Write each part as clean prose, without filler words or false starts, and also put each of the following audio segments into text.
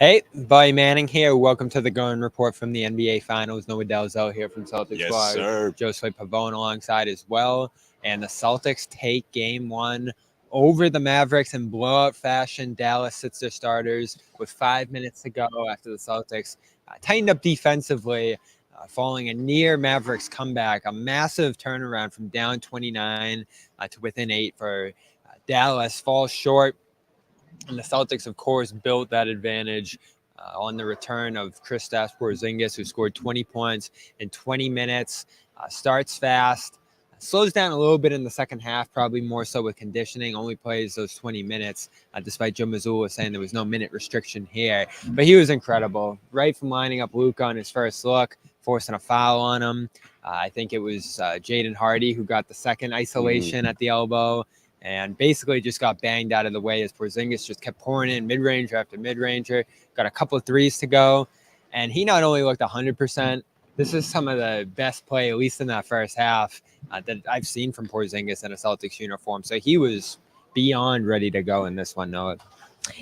Hey, Buddy Manning here. Welcome to the Going Report from the NBA Finals. Noah Dalzell here from Celtics. Yes, sir. Josue Pavon alongside as well. And the Celtics take game one over the Mavericks in blowout fashion. Dallas sits their starters with 5 minutes to go after the Celtics tightened up defensively, following a near Mavericks comeback, a massive turnaround from down 29 to within 8 for Dallas. Falls short. And the Celtics, of course, built that advantage on the return of Kristaps Porzingis, who scored 20 points in 20 minutes, starts fast, slows down a little bit in the second half, probably more so with conditioning, only plays those 20 minutes, despite Josue saying there was no minute restriction here. But he was incredible, right from lining up Luka on his first look, forcing a foul on him. I think it was Jaden Hardy who got the second isolation at the elbow, and basically just got banged out of the way as Porzingis just kept pouring in mid-ranger after mid-ranger, got a couple of threes to go, and he not only looked 100%, this is some of the best play, at least in that first half, that I've seen from Porzingis in a Celtics uniform. So he was beyond ready to go in this one, Noah.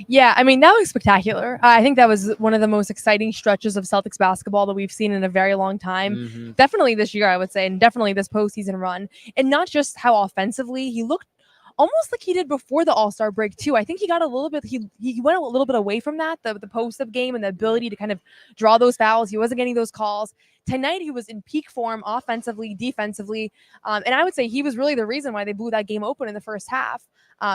Yeah, I mean, that was spectacular. I think that was one of the most exciting stretches of Celtics basketball that we've seen in a very long time. Definitely this year, I would say, and definitely this postseason run. And not just how offensively he looked, almost like he did before the All-Star break too. I think he got a little bit, he went a little bit away from that, the post-up game and the ability to kind of draw those fouls. He wasn't getting those calls. Tonight, he was in peak form offensively, defensively. And I would say he was really the reason why they blew that game open in the first half.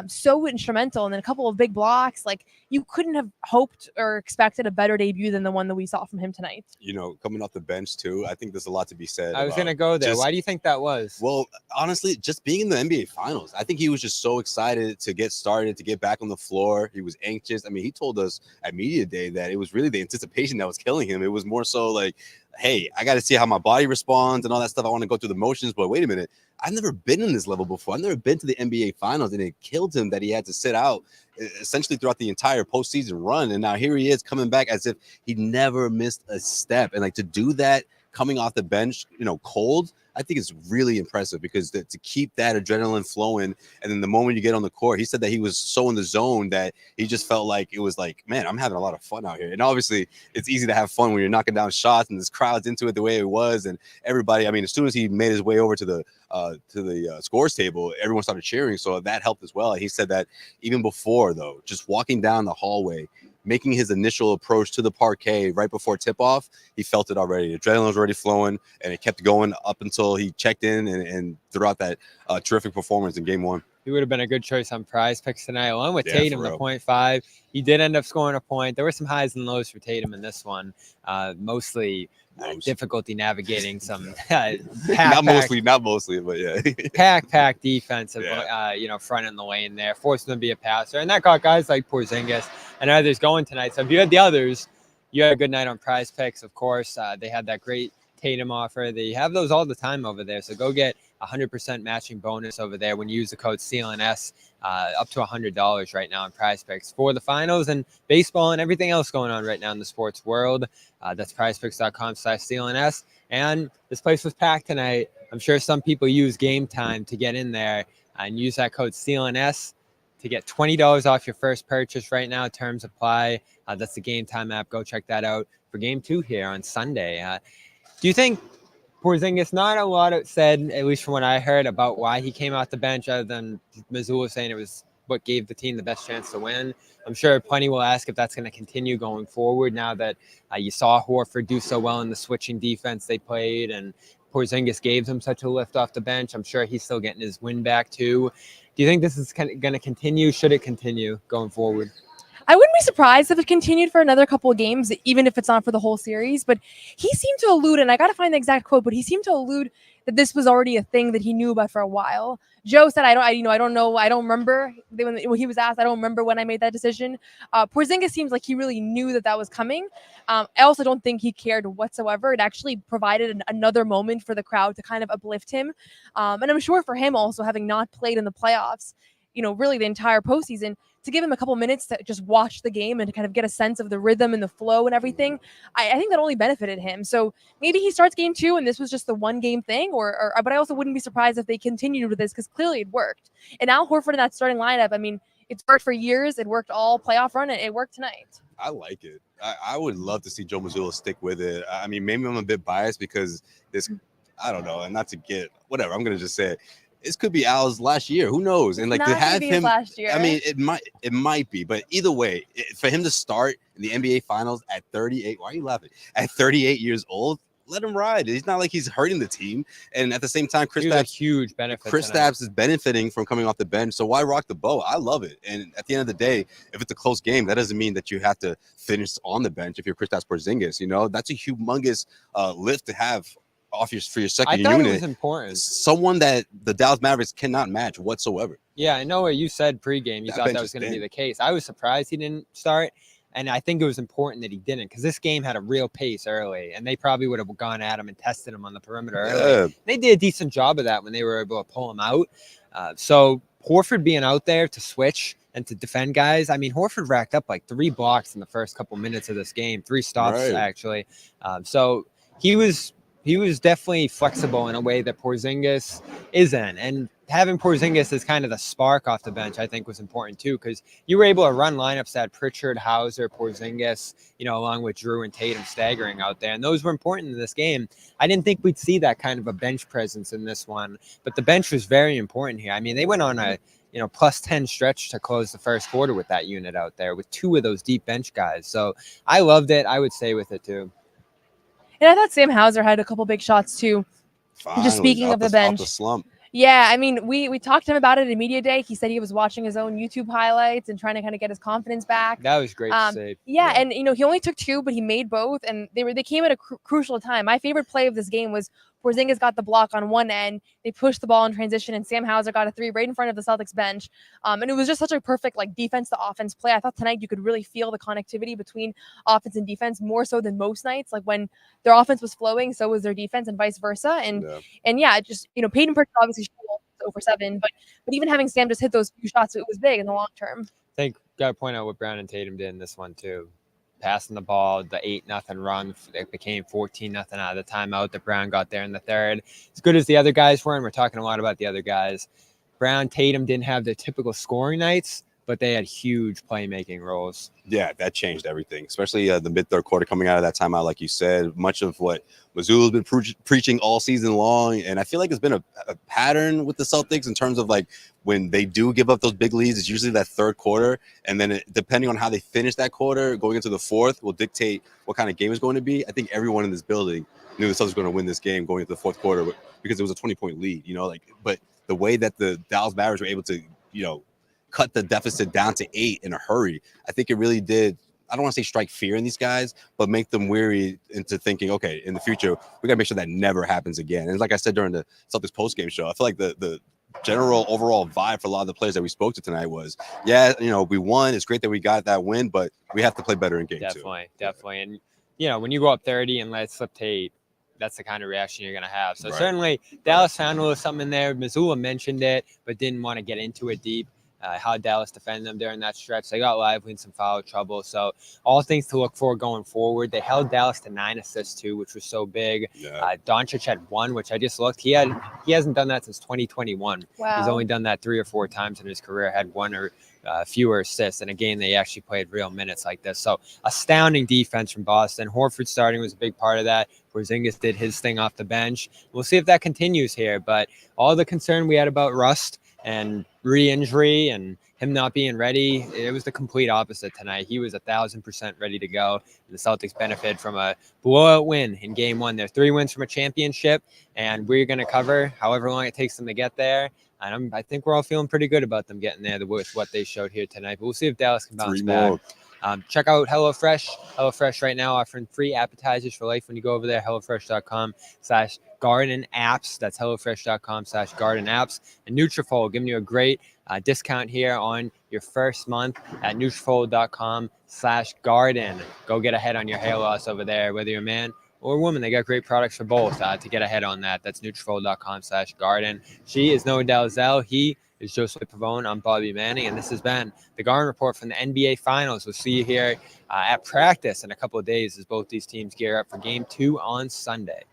So instrumental. And then a couple of big blocks. Like, you couldn't have hoped or expected a better debut than the one that we saw from him tonight. You know, coming off the bench too, I think there's a lot to be said. I was going to go there. Why do you think that was? Well, honestly, just being in the NBA Finals, I think he was just so excited to get started, to get back on the floor. He was anxious. I mean, he told us at Media Day that it was really the anticipation that was killing him. It was more so like, hey, I got to see how my body responds and all that stuff. I want to go through the motions, but wait a minute. I've never been in this level before. I've never been to the NBA Finals, and it killed him that he had to sit out essentially throughout the entire postseason run. And now here he is coming back as if he never missed a step. And like, to do that coming off the bench, you know, cold, I think it's really impressive, because to keep that adrenaline flowing, and then the moment you get on the court, he said that he was so in the zone that he just felt like it was like, man, I'm having a lot of fun out here. And obviously, it's easy to have fun when you're knocking down shots and this crowd's into it the way it was, and everybody. I mean, as soon as he made his way over to the scores table, everyone started cheering, so that helped as well. He said that even before, though, just walking down the hallway, making his initial approach to the parquet right before tip-off, he felt it already. Adrenaline was already flowing, and it kept going up until he checked in and throughout that terrific performance in Game 1. He would have been a good choice on Prize Picks tonight, along with Tatum, the 0.5. He did end up scoring a point. There were some highs and lows for Tatum in this one, mostly difficulty navigating some not mostly, but yeah. pack defensive, front in the lane there, forcing him to be a passer. And that got guys like Porzingis and others going tonight. So if you had the others, you had a good night on Prize Picks, of course. They had that great Tatum offer. They have those all the time over there. So go get 100% matching bonus over there when you use the code CLNS, up to $100 right now on Prize Picks for the finals and baseball and everything else going on right now in the sports world. That's prizepicks.com/CLNS. And this place was packed tonight. I'm sure some people use Game Time to get in there and use that code CLNS to get $20 off your first purchase right now. Terms apply. That's the Game Time app. Go check that out for Game 2 here on Sunday. Do you think Porzingis, not a lot of said, at least from what I heard, about why he came off the bench, other than Missoula saying it was what gave the team the best chance to win? I'm sure plenty will ask if that's going to continue going forward now that you saw Horford do so well in the switching defense they played, and Porzingis gave them such a lift off the bench. I'm sure he's still getting his win back too. Do you think this is going to continue? Should it continue going forward? I wouldn't be surprised if it continued for another couple of games, even if it's not for the whole series. But he seemed to allude, and I got to find the exact quote, but he seemed to allude that this was already a thing that he knew about for a while. Joe said, I don't know. I don't remember when he was asked. I don't remember when I made that decision. Porzingis seems like he really knew that was coming. I also don't think he cared whatsoever. It actually provided another moment for the crowd to kind of uplift him. And I'm sure for him also, having not played in the playoffs, really the entire postseason, to give him a couple minutes to just watch the game and to kind of get a sense of the rhythm and the flow and everything, I think that only benefited him. So maybe he starts Game 2 and this was just the one game thing, but I also wouldn't be surprised if they continued with this, because clearly it worked. And Al Horford in that starting lineup, I mean, It's worked for years. It worked all playoff run, and it worked tonight. I like it. I would love to see Joe Mazzulla stick with it. I mean, maybe I'm a bit biased because this, I don't know, and not to get whatever. I'm gonna just say this could be Al's last year. Who knows? And like to have him last year. I mean, it might be, but either way, for him to start in the NBA Finals at 38. Why are you laughing? At 38 years old. Let him ride. It's not like he's hurting the team. And at the same time, Kristaps, huge benefit. Kristaps is benefiting from coming off the bench. So why rock the boat? I love it. And at the end of the day, if it's a close game, that doesn't mean that you have to finish on the bench if you're Kristaps Porzingis. You know, that's a humongous lift to have off for your second unit. I thought it was important. Someone that the Dallas Mavericks cannot match whatsoever. Yeah, I know what you said pregame. You thought that was going to be the case. I was surprised he didn't start. And I think it was important that he didn't, because this game had a real pace early, and they probably would have gone at him and tested him on the perimeter early. They did a decent job of that when they were able to pull him out. So Horford being out there to switch and to defend guys. I mean, Horford racked up like 3 blocks in the first couple minutes of this game, 3 stops actually. So he was definitely flexible in a way that Porzingis isn't. And having Porzingis as kind of the spark off the bench, I think, was important too, because you were able to run lineups that had Pritchard, Hauser, Porzingis, you know, along with Drew and Tatum staggering out there. And those were important in this game. I didn't think we'd see that kind of a bench presence in this one, but the bench was very important here. I mean, they went on a, you know, plus 10 stretch to close the first quarter with that unit out there with 2 of those deep bench guys. So I loved it. I would stay with it too. And I thought Sam Hauser had a couple big shots too. Finally, just speaking of the bench. The slump. Yeah, I mean, we talked to him about it in media day. He said he was watching his own YouTube highlights and trying to kind of get his confidence back. That was great to see. Yeah, and you know, he only took 2, but he made both, and they came at a crucial time. My favorite play of this game was Porzingis got the block on one end. They pushed the ball in transition, and Sam Hauser got a 3 right in front of the Celtics bench. And it was just such a perfect like defense to offense play. I thought tonight you could really feel the connectivity between offense and defense more so than most nights. Like when their offense was flowing, so was their defense, and vice versa. And yeah, just, you know, Peyton Pritchard obviously over 7, but even having Sam just hit those few shots, it was big in the long term. I think got to point out what Brown and Tatum did in this one too. Passing the ball, the 8-0 run, it became 14-0 out of the timeout that Brown got there in the third. As good as the other guys were, and we're talking a lot about the other guys, Brown, Tatum didn't have their typical scoring nights, but they had huge playmaking roles. Yeah, that changed everything, especially the mid-third quarter coming out of that timeout, like you said. Much of what Mazzulla's been preaching all season long, and I feel like it's been a pattern with the Celtics in terms of like when they do give up those big leads, it's usually that third quarter, and then depending on how they finish that quarter, going into the fourth will dictate what kind of game it's going to be. I think everyone in this building knew the Celtics were going to win this game going into the fourth quarter because it was a 20-point lead, you know, like, but the way that the Dallas Mavericks were able to, you know, cut the deficit down to 8 in a hurry, I think it really did. I don't want to say strike fear in these guys, but make them weary into thinking, okay, in the future, we got to make sure that never happens again. And like I said during the Celtics postgame show, I feel like the general overall vibe for a lot of the players that we spoke to tonight was, yeah, you know, we won. It's great that we got that win, but we have to play better in game 2. Definitely. And, you know, when you go up 30 and let it slip to 8, that's the kind of reaction you're going to have. So certainly Dallas found a little something in there. Mazzulla mentioned it, but didn't want to get into it deep. How Dallas defended them during that stretch. They got lively in some foul trouble. So all things to look for going forward. They held Dallas to 9 assists too, which was so big. Doncic had 1, which I just looked. He hasn't done that since 2021. Wow. He's only done that 3 or 4 times in his career. Had 1 or fewer assists in a game they actually played real minutes like this. So astounding defense from Boston. Horford starting was a big part of that. Porzingis did his thing off the bench. We'll see if that continues here. But all the concern we had about rust and re-injury and him not being ready, it was the complete opposite tonight. He was 1,000% ready to go. The Celtics benefit from a blowout win in game 1. They're 3 wins from a championship, and we're going to cover however long it takes them to get there. And I think we're all feeling pretty good about them getting there with what they showed here tonight. But we'll see if Dallas can bounce back. Check out HelloFresh. HelloFresh right now offering free appetizers for life when you go over there, HelloFresh.com/gardenapps. That's HelloFresh.com/gardenapps. And Nutrafol giving you a great discount here on your first month at Nutrafol.com/garden. Go get ahead on your hair loss over there, whether you're a man or a woman. They got great products for both to get ahead on that. That's Nutrafol.com/garden. She is Noah Dalzell. He is Josue Pavon. I'm Bobby Manning, and this has been the Garden Report from the NBA Finals. We'll see you here at practice in a couple of days as both these teams gear up for Game 2 on Sunday.